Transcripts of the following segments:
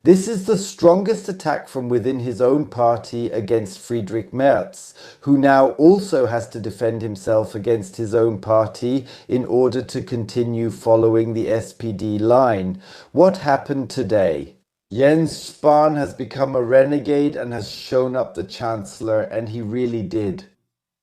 This is the strongest attack from within his own party against Friedrich Merz, who now also has to defend himself against his own party in order to continue following the SPD line. What happened today? Jens Spahn has become a renegade and has shown up the Chancellor, and he really did.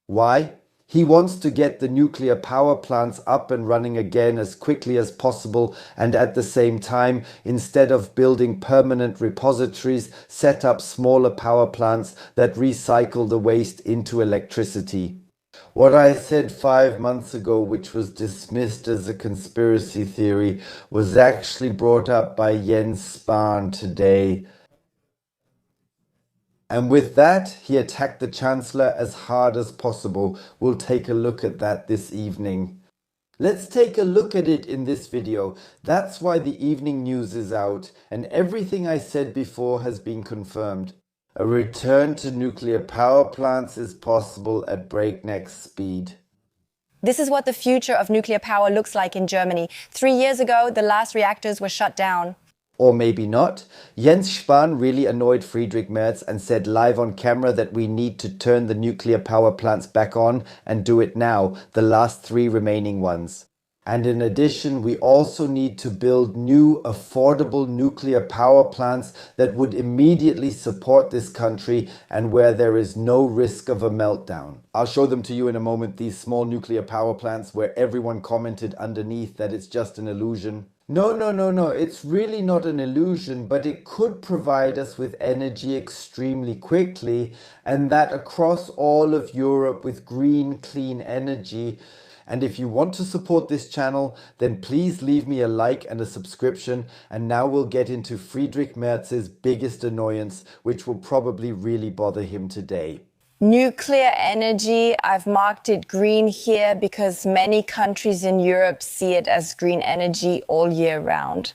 Why? He wants to get the nuclear power plants up and running again as quickly as possible, and at the same time, instead of building permanent repositories, set up smaller power plants that recycle the waste into electricity. What I said 5 months ago, which was dismissed as a conspiracy theory, was actually brought up by Jens Spahn today. And with that, he attacked the Chancellor as hard as possible. We'll take a look at that this evening. Let's take a look at it in this video. That's why the evening news is out, and everything I said before has been confirmed. A return to nuclear power plants is possible at breakneck speed. This is what the future of nuclear power looks like in Germany. 3 years ago, the last reactors were shut down. Or maybe not. Jens Spahn really annoyed Friedrich Merz and said live on camera that we need to turn the nuclear power plants back on and do it now, the last 3 remaining ones. And in addition, we also need to build new, affordable nuclear power plants that would immediately support this country and where there is no risk of a meltdown. I'll show them to you in a moment, these small nuclear power plants where everyone commented underneath that it's just an illusion. No, it's really not an illusion, but it could provide us with energy extremely quickly, and that across all of Europe with green, clean energy. And if you want to support this channel, then please leave me a like and a subscription. And now we'll get into Friedrich Merz's biggest annoyance, which will probably really bother him today. Nuclear energy, I've marked it green here because many countries in Europe see it as green energy all year round.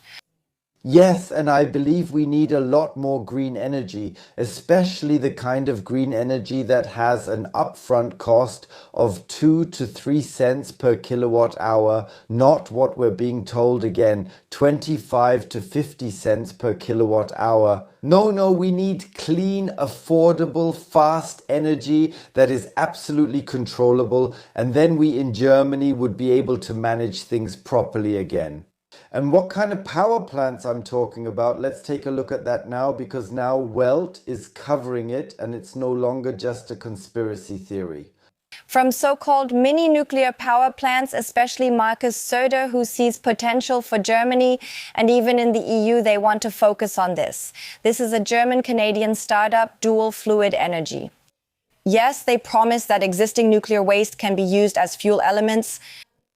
Yes, and I believe we need a lot more green energy, especially the kind of green energy that has an upfront cost of 2 to 3 cents per kilowatt hour, not what we're being told again, 25 to 50 cents per kilowatt hour. No, we need clean, affordable, fast energy that is absolutely controllable, and then we in Germany would be able to manage things properly again. And what kind of power plants I'm talking about, let's take a look at that now, because now Welt is covering it and it's no longer just a conspiracy theory. From so-called mini nuclear power plants, especially Markus Söder, who sees potential for Germany, and even in the EU they want to focus on this. This is a German-Canadian startup, Dual Fluid Energy. Yes, they promise that existing nuclear waste can be used as fuel elements.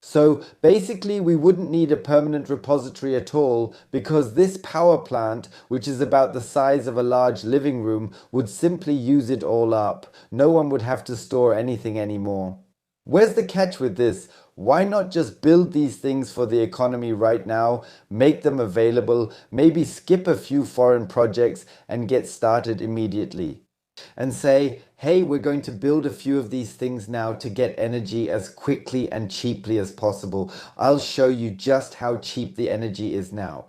So basically we wouldn't need a permanent repository at all, because this power plant, which is about the size of a large living room, would simply use it all up. No one would have to store anything anymore. Where's the catch with this? Why not just build these things for the economy right now, make them available, maybe skip a few foreign projects and get started immediately? And say, hey, we're going to build a few of these things now to get energy as quickly and cheaply as possible. I'll show you just how cheap the energy is now.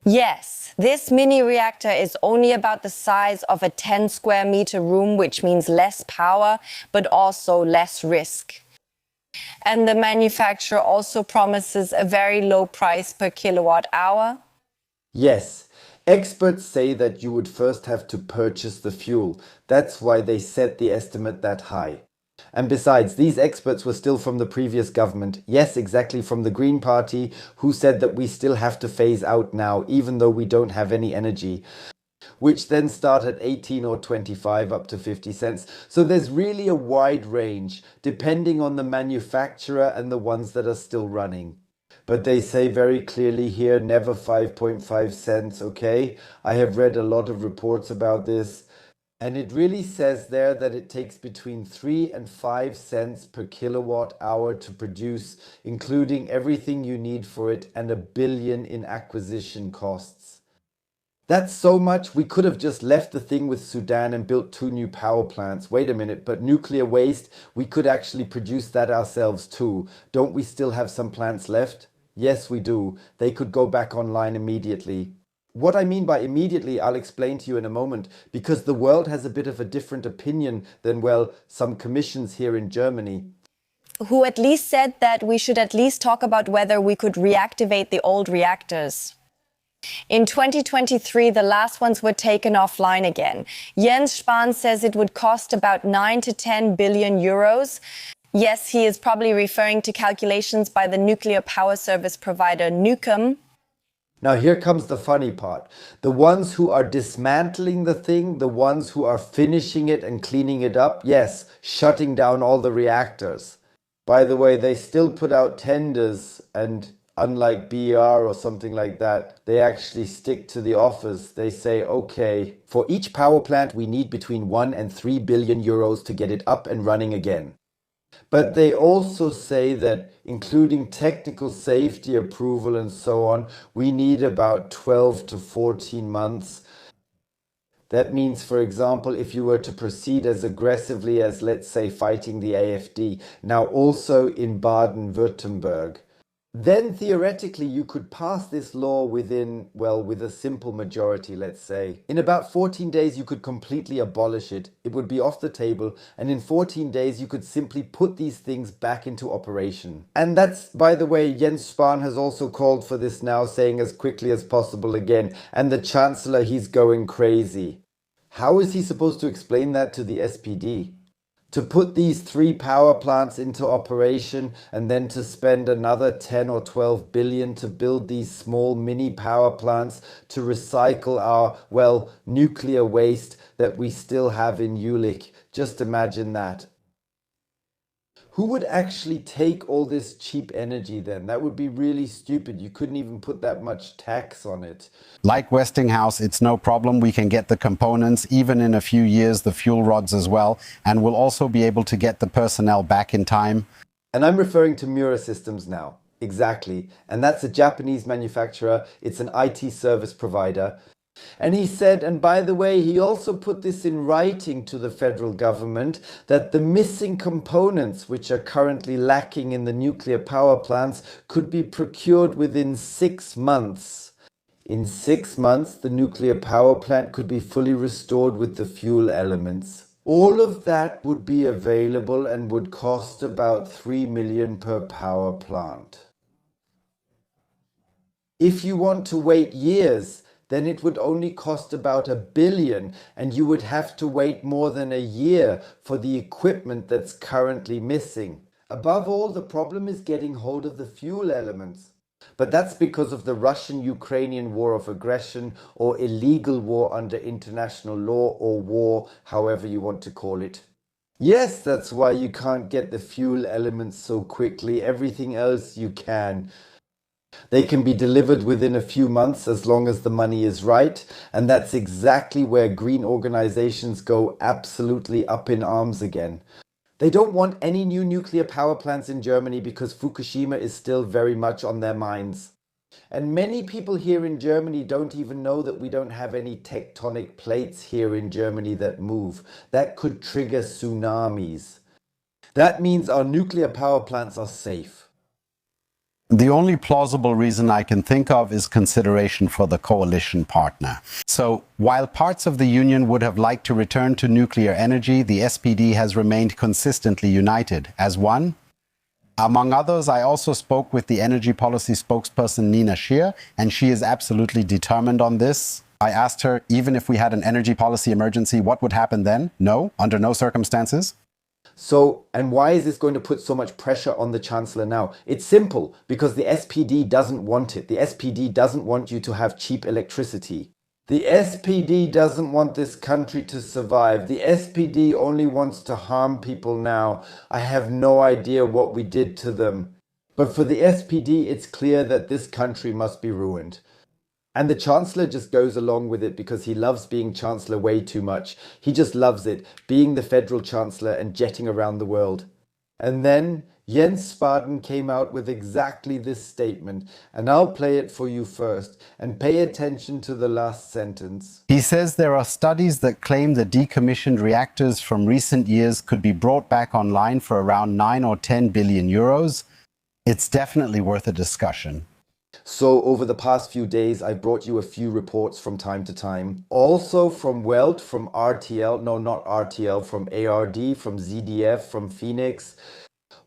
Yes, this mini reactor is only about the size of a 10 square meter room, which means less power, but also less risk. And the manufacturer also promises a very low price per kilowatt hour. Yes. Experts say that you would first have to purchase the fuel. That's why they set the estimate that high. And besides, these experts were still from the previous government. Yes, exactly, from the Green Party, who said that we still have to phase out now, even though we don't have any energy. Which then start at 18 or 25 up to 50 cents. So there's really a wide range, depending on the manufacturer and the ones that are still running. But they say very clearly here, never 5.5 cents, okay? I have read a lot of reports about this. And it really says there that it takes between 3 and 5 cents per kilowatt hour to produce, including everything you need for it, and $1 billion in acquisition costs. That's so much, we could have just left the thing with Sudan and built 2 new power plants. Wait a minute, but nuclear waste, we could actually produce that ourselves too. Don't we still have some plants left? Yes, we do. They could go back online immediately. What I mean by immediately, I'll explain to you in a moment, because the world has a bit of a different opinion than, well, some commissions here in Germany. Who at least said that we should at least talk about whether we could reactivate the old reactors. In 2023, the last ones were taken offline again. Jens Spahn says it would cost about 9 to 10 billion euros. Yes, he is probably referring to calculations by the nuclear power service provider Nukem. Now here comes the funny part. The ones who are dismantling the thing, the ones who are finishing it and cleaning it up, yes, shutting down all the reactors. By the way, they still put out tenders, and unlike BR or something like that, they actually stick to the offers. They say, okay, for each power plant we need between 1 and 3 billion euros to get it up and running again. But they also say that, including technical safety approval and so on, we need about 12 to 14 months. That means, for example, if you were to proceed as aggressively as, let's say, fighting the AfD, now also in Baden-Württemberg, then theoretically you could pass this law within, well, with a simple majority, let's say. In about 14 days you could completely abolish it. It would be off the table, and in 14 days you could simply put these things back into operation. And that's, by the way, Jens Spahn has also called for this now, saying as quickly as possible again. And the Chancellor, he's going crazy. How is he supposed to explain that to the SPD? To put these 3 power plants into operation and then to spend another 10 or 12 billion to build these small mini power plants to recycle our, well, nuclear waste that we still have in Jülich. Just imagine that. Who would actually take all this cheap energy then? That would be really stupid. You couldn't even put that much tax on it. Like Westinghouse, it's no problem. We can get the components, even in a few years, the fuel rods as well. And we'll also be able to get the personnel back in time. And I'm referring to Mura Systems now. Exactly. And that's a Japanese manufacturer. It's an IT service provider. And he said, and by the way, he also put this in writing to the federal government, that the missing components which are currently lacking in the nuclear power plants could be procured within 6 months. In 6 months, the nuclear power plant could be fully restored with the fuel elements. All of that would be available and would cost about 3 million per power plant. If you want to wait years, then it would only cost about 1 billion, and you would have to wait more than a year for the equipment that's currently missing. Above all, the problem is getting hold of the fuel elements. But that's because of the Russian-Ukrainian war of aggression, or illegal war under international law, or war, however you want to call it. Yes, that's why you can't get the fuel elements so quickly. Everything else you can. They can be delivered within a few months as long as the money is right, and that's exactly where green organizations go absolutely up in arms again. They don't want any new nuclear power plants in Germany because Fukushima is still very much on their minds. And many people here in Germany don't even know that we don't have any tectonic plates here in Germany that move. That could trigger tsunamis. That means our nuclear power plants are safe. The only plausible reason I can think of is consideration for the coalition partner. So, while parts of the union would have liked to return to nuclear energy, the SPD has remained consistently united as one. Among others, I also spoke with the energy policy spokesperson Nina Scheer, and she is absolutely determined on this. I asked her, even if we had an energy policy emergency, what would happen then? No, under no circumstances. So, and why is this going to put so much pressure on the Chancellor now? It's simple, because the SPD doesn't want it. The SPD doesn't want you to have cheap electricity. The SPD doesn't want this country to survive. The SPD only wants to harm people now. I have no idea what we did to them. But for the SPD, it's clear that this country must be ruined. And the Chancellor just goes along with it because he loves being Chancellor way too much. He just loves it, being the federal Chancellor and jetting around the world. And then Jens Spahn came out with exactly this statement, and I'll play it for you first, and pay attention to the last sentence. He says there are studies that claim the decommissioned reactors from recent years could be brought back online for around 9 or 10 billion euros. It's definitely worth a discussion. So over the past few days, I brought you a few reports from time to time. Also from Welt, from RTL, no, not RTL, from ARD, from ZDF, from Phoenix,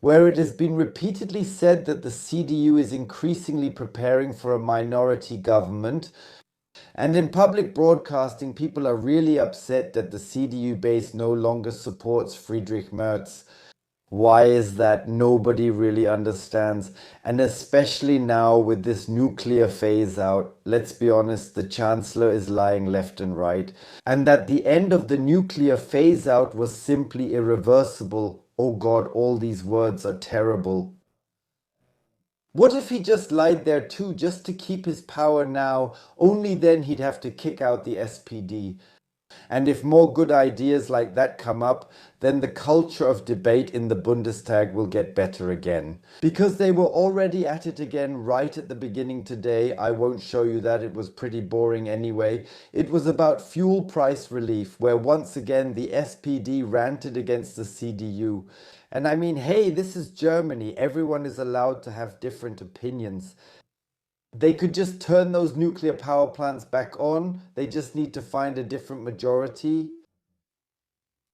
where it has been repeatedly said that the CDU is increasingly preparing for a minority government. And in public broadcasting, people are really upset that the CDU base no longer supports Friedrich Merz. Why is that? Nobody really understands. And especially now with this nuclear phase out, let's be honest, the Chancellor is lying left and right. And that the end of the nuclear phase out was simply irreversible. Oh God, all these words are terrible. What if he just lied there too, just to keep his power now? Only then he'd have to kick out the SPD. And if more good ideas like that come up, then the culture of debate in the Bundestag will get better again. Because they were already at it again right at the beginning today. I won't show you that, it was pretty boring anyway. It was about fuel price relief, where once again the SPD ranted against the CDU. And I mean, hey, this is Germany. Everyone is allowed to have different opinions. They could just turn those nuclear power plants back on. They just need to find a different majority.